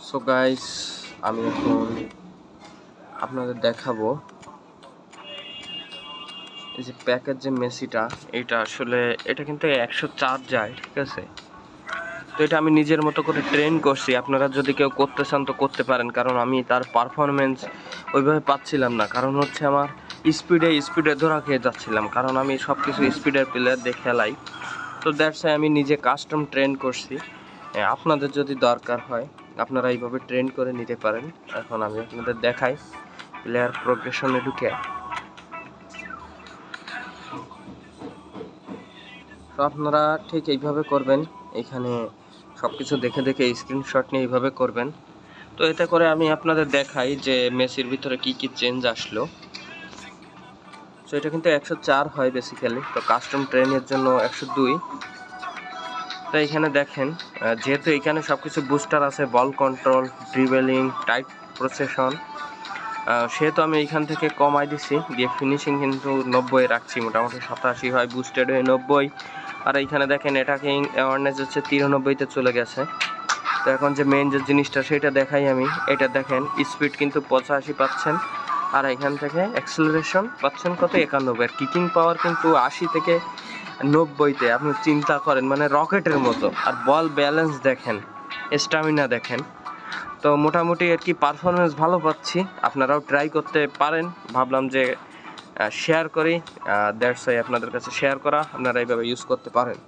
So guys, আমি এখন আপনাদের দেখাবো এই যে প্যাকের যে মেসিটা, এটা কিন্তু 104 যায়, ঠিক আছে। তো এটা আমি নিজের মতো করে ট্রেন করছি। আপনারা যদি কেউ করতে চান তো করতে পারেন, কারণ আমি তার পারফরমেন্স ওইভাবে পাচ্ছিলাম না। কারণ হচ্ছে আমার স্পিডে ধরা খেয়ে যাচ্ছিলাম, কারণ আমি সব কিছু স্পিডের প্লেয়ার দিয়ে খেলাই। তো দ্যাটস আমি নিজে কাস্টম ট্রেন করছি। আপনাদের যদি দরকার হয় আপনারা এইভাবে ট্রেন করে নিতে পারেন। এখন আমি আপনাদের দেখাই প্লেয়ার প্রোগ্রেশনে ঢুকে। তো আপনারা ঠিক এইভাবে করবেন, এখানে সব কিছু দেখে দেখে স্ক্রিনশট নিয়ে এইভাবে করবেন। তো এতে করে আমি আপনাদের দেখাই যে মেসির ভিতরে কি কি চেঞ্জ আসলো। তো এটা কিন্তু 104 হয় বেসিক্যালি, তো কাস্টম ট্রেনের জন্য 102। তো এখানে দেখেন, যেহেতু এখানে সব কিছু বুস্টার আছে, বল কন্ট্রোল, ড্রিবেলিং, টাইট প্রসেশন, সেহেতু আমি এইখান থেকে কমাই দিছি, দিয়ে ফিনিশিং কিন্তু 90 রাখছি। মোটামুটি 87 হয়, বুস্টেড হয়ে 90। আর এইখানে দেখেন অ্যাটাকিং অ্যাওয়ারনেস হচ্ছে 93-তে চলে গেছে। তো এখন যে মেইন যে জিনিসটা সেটা দেখাই আমি। এটা দেখেন স্পিড কিন্তু 85 পাচ্ছেন, আর এখান থেকে অ্যাক্সেলারেশন পাচ্ছেন কত, 91। আর কিকিং পাওয়ার কিন্তু 80 থেকে 90-তে। আপনি চিন্তা করেন, মানে রকেটের মতো। আর বল ব্যালেন্স দেখেন, স্ট্যামিনা দেখেন। তো মোটামুটি আর কি পারফরমেন্স ভালো পাচ্ছি। আপনারাও ট্রাই করতে পারেন। ভাবলাম যে শেয়ার করি, দ্যাটস ওয়াই আপনাদের কাছে শেয়ার করা। আপনারা এইভাবে ইউজ করতে পারেন।